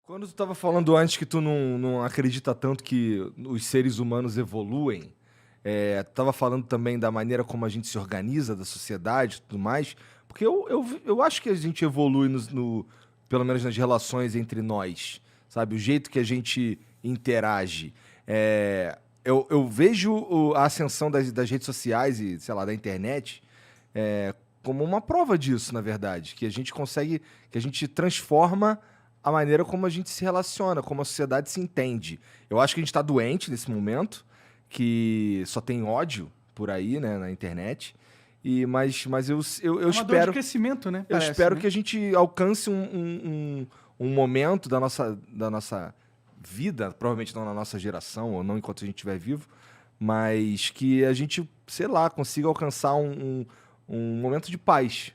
Quando tu estava falando antes que tu não acredita tanto que os seres humanos evoluem, tu estava falando também da maneira como a gente se organiza, da sociedade e tudo mais, porque eu acho que a gente evolui pelo menos nas relações entre nós, sabe? O jeito que a gente interage. Eu vejo a ascensão das redes sociais e, sei lá, da internet como uma prova disso, na verdade, que a gente consegue, que a gente transforma a maneira como a gente se relaciona, como a sociedade se entende. Eu acho que a gente está doente nesse momento, que só tem ódio por aí, né, na internet. Mas eu É uma dor de espero, crescimento, né? eu Parece, espero né? que a gente alcance um momento da nossa vida, provavelmente não na nossa geração, ou não enquanto a gente estiver vivo, mas que a gente, sei lá, consiga alcançar um momento de paz.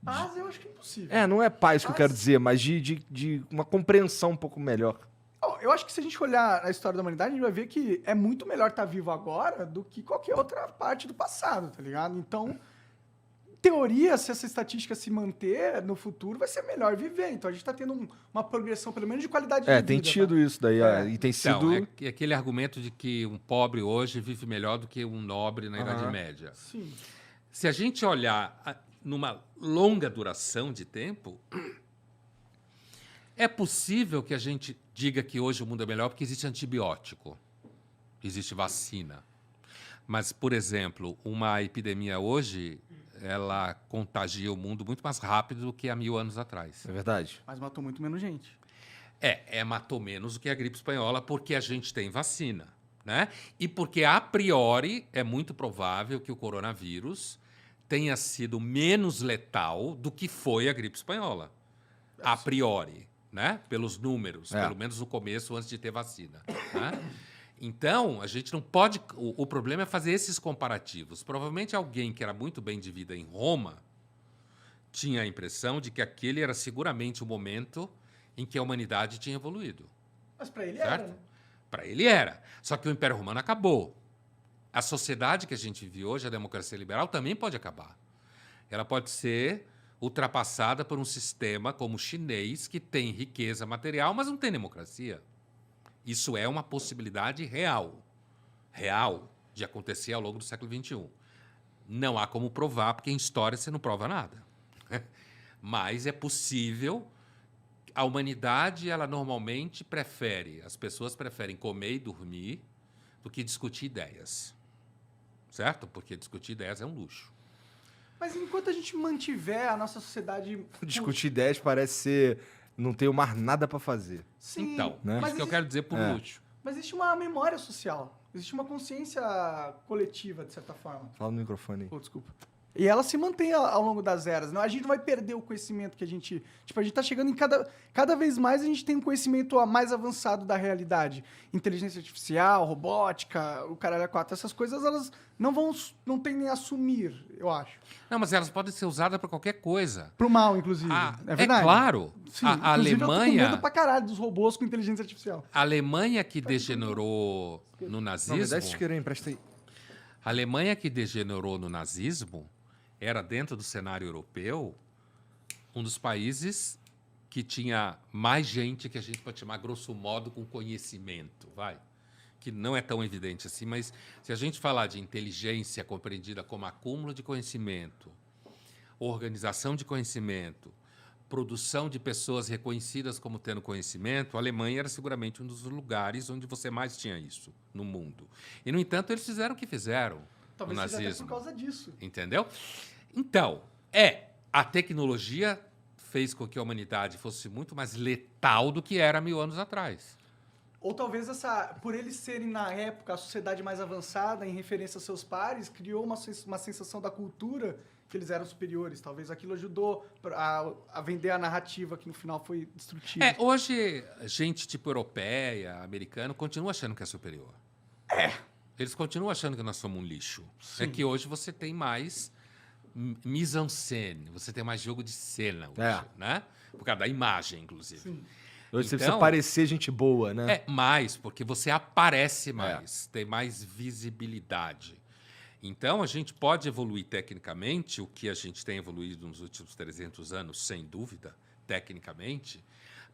Paz eu acho que é impossível. Não é paz que eu quero Paz. dizer, mas de uma compreensão um pouco melhor. Eu acho que se a gente olhar a história da humanidade, a gente vai ver que é muito melhor estar vivo agora do que qualquer outra parte do passado, tá ligado? Então, em teoria, se essa estatística se manter no futuro, vai ser melhor viver. Então, a gente tá tendo uma progressão, pelo menos, de qualidade de vida. Tem tido isso daí, e tem Então, sido. é aquele argumento de que um pobre hoje vive melhor do que um nobre na Idade Aham. Média. Sim. Se a gente olhar numa longa duração de tempo, é possível que a gente diga que hoje o mundo é melhor porque existe antibiótico, existe vacina. Mas, por exemplo, uma epidemia hoje, ela contagia o mundo muito mais rápido do que há 1000 anos atrás. É verdade. Mas matou muito menos gente. Matou menos do que a gripe espanhola porque a gente tem vacina, né? E porque, a priori, é muito provável que o coronavírus tenha sido menos letal do que foi a gripe espanhola. A priori, né? Pelos números, pelo menos no começo, antes de ter vacina, né? Então, a gente não pode... O problema é fazer esses comparativos. Provavelmente alguém que era muito bem de vida em Roma tinha a impressão de que aquele era seguramente o momento em que a humanidade tinha evoluído. Mas pra ele Certo? era, né? Para ele era. Só que o Império Romano acabou. A sociedade que a gente vive hoje, a democracia liberal, também pode acabar. Ela pode ser ultrapassada por um sistema como o chinês, que tem riqueza material, mas não tem democracia. Isso é uma possibilidade real. Real de acontecer ao longo do século XXI. Não há como provar, porque em história você não prova nada. Mas é possível. A humanidade, ela normalmente as pessoas preferem comer e dormir do que discutir ideias. Certo? Porque discutir ideias é um luxo. Mas enquanto a gente mantiver a nossa sociedade... Discutir ideias parece ser. Não tenho mais nada pra fazer. Sim, Então, né? mas isso que eu quero dizer por luxo. Mas existe uma memória social. Existe uma consciência coletiva, de certa forma. Fala no microfone aí. Pô, desculpa. E ela se mantém ao longo das eras. Não? A gente não vai perder o conhecimento que a gente... Tipo, a gente tá chegando em cada vez mais a gente tem um conhecimento mais avançado da realidade. Inteligência artificial, robótica, o caralho a quatro. Essas coisas, elas não tendem a assumir, eu acho. Não, mas elas podem ser usadas para qualquer coisa. Pro mal, inclusive. É verdade? Claro. Sim, A inclusive, eu tô com Alemanha, medo pra caralho dos robôs com inteligência artificial. a Alemanha que degenerou no Não, me dá esse nazismo, isqueiro aí, empresta aí. a Alemanha que degenerou no nazismo era, dentro do cenário europeu, um dos países que tinha mais gente que a gente pode chamar, grosso modo, com conhecimento, vai. Que não é tão evidente assim, mas se a gente falar de inteligência compreendida como acúmulo de conhecimento, organização de conhecimento, produção de pessoas reconhecidas como tendo conhecimento, a Alemanha era seguramente um dos lugares onde você mais tinha isso no mundo. E, no entanto, eles fizeram o que fizeram Talvez no seja até nazismo. por causa disso. Entendeu? Então, a tecnologia fez com que a humanidade fosse muito mais letal do que era 1000 anos atrás. Ou talvez por eles serem, na época, a sociedade mais avançada em referência aos seus pares, criou uma sensação da cultura que eles eram superiores. Talvez aquilo ajudou a vender a narrativa que no final foi destrutiva. Hoje, gente tipo europeia, americano, continua achando que é superior. Eles continuam achando que nós somos um lixo. Sim. É que hoje você tem mais mise-en-scène, você tem mais jogo de cena hoje, né? Por causa da imagem, inclusive. Sim. Hoje você Então, precisa parecer gente boa, né? mais, porque você aparece mais, tem mais visibilidade. Então, a gente pode evoluir tecnicamente, o que a gente tem evoluído nos últimos 300 anos, sem dúvida, tecnicamente,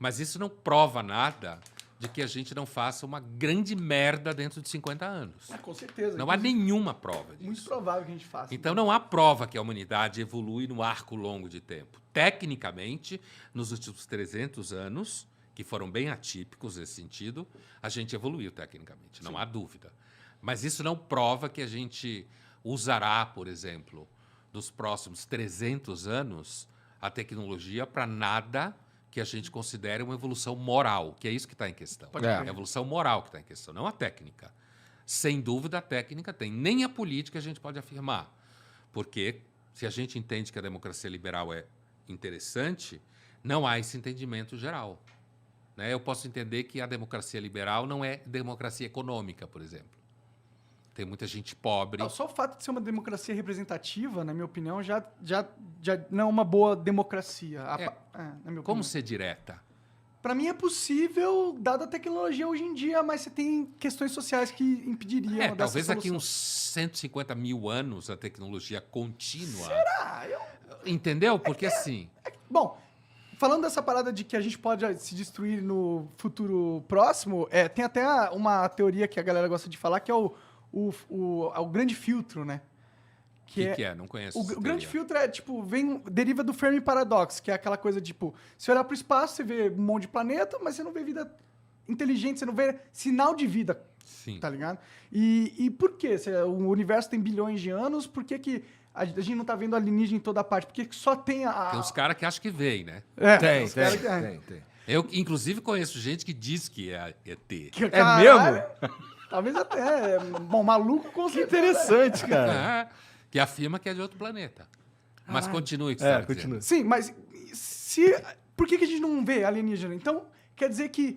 Mas isso não prova nada de que a gente não faça uma grande merda dentro de 50 anos. Com certeza. Não há nenhuma prova disso. Muito provável que a gente faça. Então, não há prova que a humanidade evolui no arco longo de tempo. Tecnicamente, nos últimos 300 anos, que foram bem atípicos nesse sentido, a gente evoluiu tecnicamente, não há dúvida. Mas isso não prova que a gente usará, por exemplo, nos próximos 300 anos, a tecnologia para nada que a gente considere uma evolução moral, que é isso que está em questão. crer. É a evolução moral que está em questão, não a técnica. Sem dúvida, a técnica tem. Nem a política a gente pode afirmar. Porque, se a gente entende que a democracia liberal é interessante, não há esse entendimento geral. Né? Eu posso entender que a democracia liberal não é democracia econômica, por exemplo. Tem muita gente pobre. Só o fato de ser uma democracia representativa, na minha opinião, já não é uma boa democracia. Na minha Como opinião. ser direta? Para mim é possível, dada a tecnologia hoje em dia, mas você tem questões sociais que impediriam dessa Talvez daqui solução. uns 150 mil anos a tecnologia contínua. Será? Entendeu? Porque assim. Bom, falando dessa parada de que a gente pode se destruir no futuro próximo, tem até uma teoria que a galera gosta de falar, que é o grande filtro, né? O que é? Não conheço. O essa grande teoria. filtro deriva do Fermi Paradox, que é aquela coisa tipo, você olhar para o espaço, você vê um monte de planeta, mas você não vê vida inteligente, você não vê sinal de vida, Sim. tá ligado? E por quê? O universo tem bilhões de anos, por que a gente não tá vendo alienígena em toda parte? Porque só tem a... Tem uns caras que acham que veem, né? Tem, os caras tem. Eu, inclusive, conheço gente que diz que é ET. Caralho, talvez até. Bom, maluco com Que certeza. interessante, cara. Que afirma que é de outro planeta. Mas continue o que você estava dizendo. continua. Sim, mas por que a gente não vê alienígena? Então, quer dizer que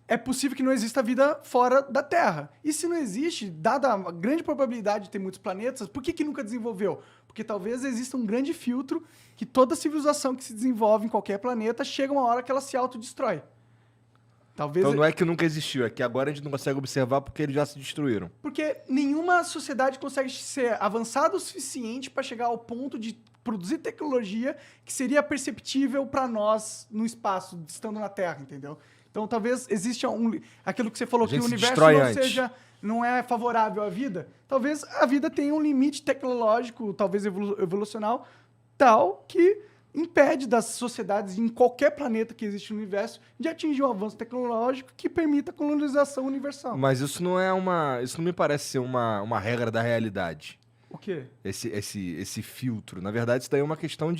é possível que não exista vida fora da Terra. E se não existe, dada a grande probabilidade de ter muitos planetas, por que nunca desenvolveu? Porque talvez exista um grande filtro que toda civilização que se desenvolve em qualquer planeta chega uma hora que ela se autodestrói. Talvez Então não é que nunca existiu, é que agora a gente não consegue observar porque eles já se destruíram. Porque nenhuma sociedade consegue ser avançada o suficiente para chegar ao ponto de produzir tecnologia que seria perceptível para nós no espaço, estando na Terra, entendeu? Então talvez exista aquilo que você falou, A que o gente se universo destrói não é favorável à vida. Talvez a vida tenha um limite tecnológico, talvez evolucional, tal que impede das sociedades em qualquer planeta que existe no universo de atingir um avanço tecnológico que permita a colonização universal. Mas isso não me parece ser uma regra da realidade. O quê? Esse filtro. Na verdade, isso daí é uma questão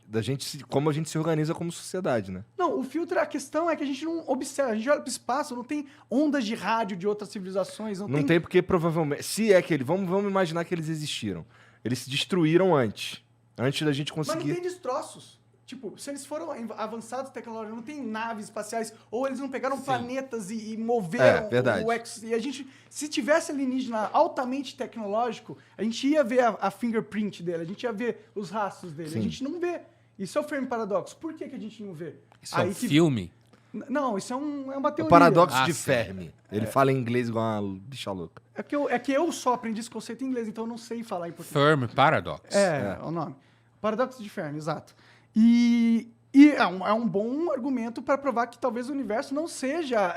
da gente como a gente se organiza como sociedade, né? Não, o filtro, a questão é que a gente não observa, a gente olha para o espaço, não tem ondas de rádio de outras civilizações, Não tem porque provavelmente, se é que vamos imaginar que eles existiram. Eles se destruíram antes da gente Mas não conseguir. tem destroços. Tipo, se eles foram avançados tecnologicamente, não tem naves espaciais, ou eles não pegaram planetas e moveram verdade. E a gente, se tivesse alienígena altamente tecnológico, a gente ia ver a fingerprint dele, a gente ia ver os rastros dele. Sim. A gente não vê. Isso é o Fermi Paradoxo. Por que a gente não vê? Isso é um filme? Não, isso é uma O teoria. paradoxo de sim. Fermi. Ele fala em inglês igual uma bicha louca. É que eu só aprendi esse conceito em inglês, então eu não sei falar em português. Fermi Paradox. É o nome. Paradoxo de Fermi, exato. E é um bom argumento para provar que talvez o universo não seja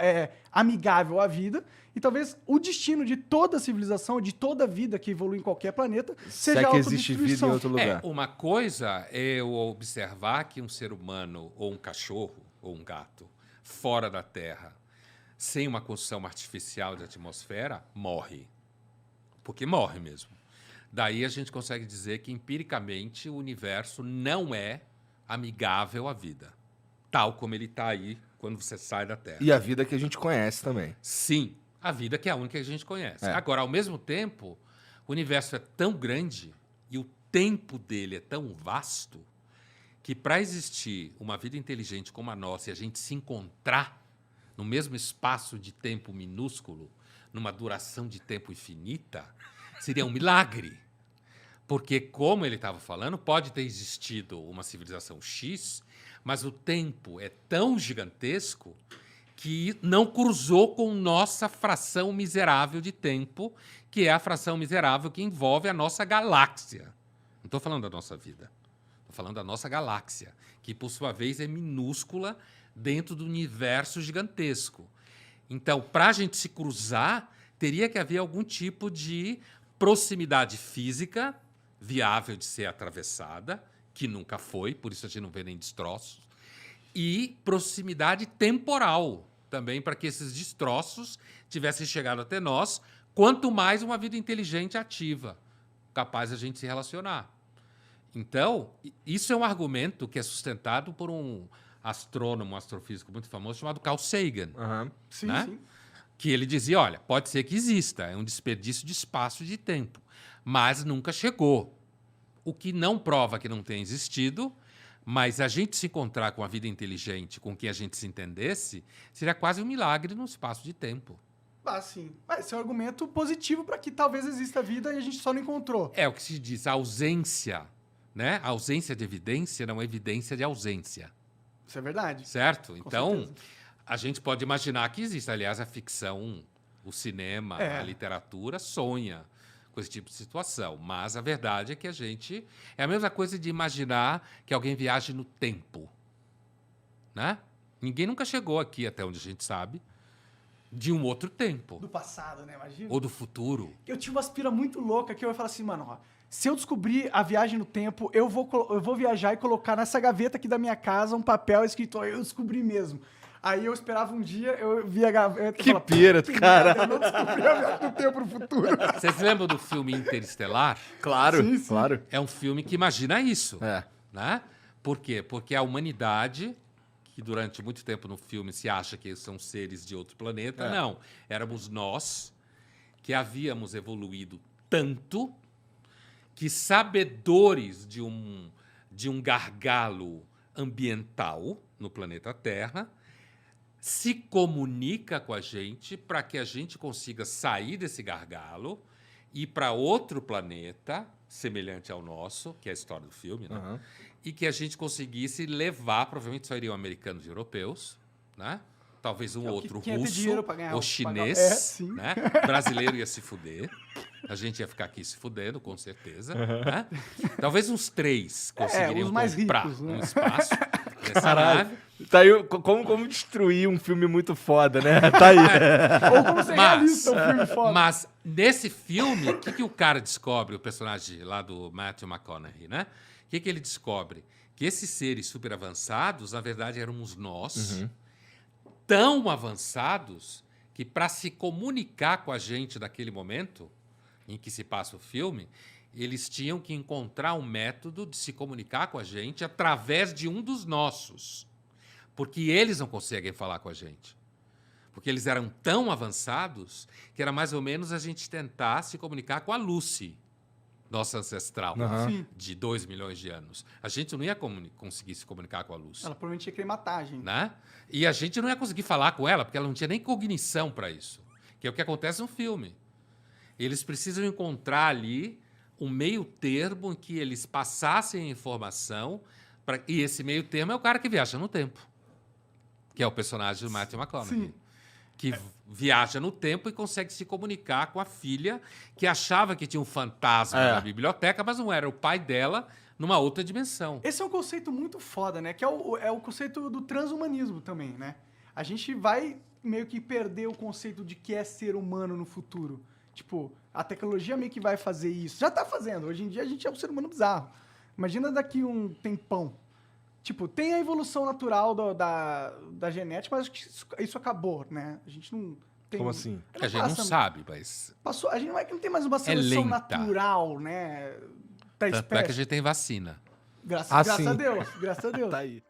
amigável à vida e talvez o destino de toda civilização, de toda vida que evolui em qualquer planeta, Se seja é a que existe vida em autodestruição. outro lugar. Uma coisa é eu observar que um ser humano, ou um cachorro, ou um gato, fora da Terra, sem uma construção artificial de atmosfera, morre. Porque morre mesmo. Daí a gente consegue dizer que, empiricamente, o universo não é amigável à vida. Tal como ele está aí quando você sai da Terra. E a vida que a gente conhece também. Sim, a vida que é a única que a gente conhece. É. Agora, ao mesmo tempo, o universo é tão grande e o tempo dele é tão vasto que, para existir uma vida inteligente como a nossa e a gente se encontrar no mesmo espaço de tempo minúsculo, numa duração de tempo infinita, seria um milagre. Porque, como ele estava falando, pode ter existido uma civilização X, mas o tempo é tão gigantesco que não cruzou com nossa fração miserável de tempo, que é a fração miserável que envolve a nossa galáxia. Não estou falando da nossa vida. Estou Estou falando da nossa galáxia, que, por sua vez, é minúscula dentro do universo gigantesco. Então, para a gente se cruzar, teria que haver algum tipo de proximidade física viável de ser atravessada, que nunca foi, por isso a gente não vê nem destroços, e proximidade temporal também, para que esses destroços tivessem chegado até nós, quanto mais uma vida inteligente ativa, capaz de a gente se relacionar. Então, isso é um argumento que é sustentado por um astrônomo, um astrofísico muito famoso, chamado Carl Sagan. Aham. Sim, Né? sim. Que ele dizia, olha, pode ser que exista, é um desperdício de espaço e de tempo, mas nunca chegou. O que não prova que não tenha existido, mas a gente se encontrar com a vida inteligente, com quem a gente se entendesse, seria quase um milagre no espaço de tempo. Ah, sim. Esse é um argumento positivo para que talvez exista vida e a gente só não encontrou. É o que se diz, a ausência, né? A ausência de evidência não é evidência de ausência, Isso é verdade. certo? Então, certeza. a gente pode imaginar que existe. Aliás, a ficção, o cinema, a literatura sonha com esse tipo de situação. Mas a verdade é que a gente... É a mesma coisa de imaginar que alguém viaje no tempo, né? Ninguém nunca chegou aqui, até onde a gente sabe, de um outro tempo. Do passado, né? Imagina. Ou do futuro. Eu tinha uma aspira muito louca que eu ia falar assim, mano, ó, se eu descobrir a viagem no tempo, eu vou viajar e colocar nessa gaveta aqui da minha casa um papel escrito, ó, eu descobri mesmo. Aí eu esperava um dia, eu via a gaveta e Que falava, pira, "Puta, cara." Eu não descobri a viagem no tempo no futuro. Vocês lembram do filme Interestelar? Claro, Sim, sim. claro. É um filme que imagina isso. É. Né? Por quê? Porque a humanidade, que durante muito tempo no filme se acha que são seres de outro planeta, não. Éramos nós que havíamos evoluído tanto que, sabedores de um gargalo ambiental no planeta Terra, se comunica com a gente para que a gente consiga sair desse gargalo e ir para outro planeta semelhante ao nosso, que é a história do filme, né? Aham. E que a gente conseguisse levar, provavelmente só iriam americanos e europeus, né? Talvez um É o que outro quem ia ter russo dinheiro pra ganhar ou o chinês, pagamento. Sim. né? Brasileiro ia se fuder. A gente ia ficar aqui se fudendo, com certeza. Né? Talvez uns 3 conseguiriam os mais comprar ricos, né? um espaço dessa Caralho. nave. Tá aí, como destruir um filme muito foda, né? Tá aí. Ou como ser realista, um filme foda. Mas nesse filme, o que o cara descobre, o personagem lá do Matthew McConaughey, né? O que ele descobre? Que esses seres super avançados, na verdade, éramos nós, tão avançados que, para se comunicar com a gente naquele momento em que se passa o filme, eles tinham que encontrar um método de se comunicar com a gente através de um dos nossos. Porque eles não conseguem falar com a gente. Porque eles eram tão avançados que era mais ou menos a gente tentar se comunicar com a Lucy, nossa ancestral, Sim. de 2 milhões de anos. A gente não ia conseguir se comunicar com a Lucy. Ela provavelmente ia querer matar a gente. Né? E a gente não ia conseguir falar com ela, porque ela não tinha nem cognição para isso. Que é o que acontece no filme. Eles precisam encontrar ali um meio termo em que eles passassem a informação, e esse meio termo é o cara que viaja no tempo, que é o personagem do Matthew McConaughey. Sim. Que viaja no tempo e consegue se comunicar com a filha, que achava que tinha um fantasma na biblioteca, mas não era o pai dela numa outra dimensão. Esse é um conceito muito foda, né? Que é o conceito do transhumanismo também, né? A gente vai meio que perder o conceito de que é ser humano no futuro. Tipo, a tecnologia meio que vai fazer isso. Já tá fazendo. Hoje em dia a gente é um ser humano bizarro. Imagina daqui um tempão. Tipo, tem a evolução natural da genética, mas acho que isso acabou, né? A gente não tem... Como assim? A gente não sabe, mas... A gente não tem mais uma seleção lenta. natural, né? Da Tanto é que a espécie. gente tem vacina. Graças sim. a Deus, graças a Deus. Tá aí.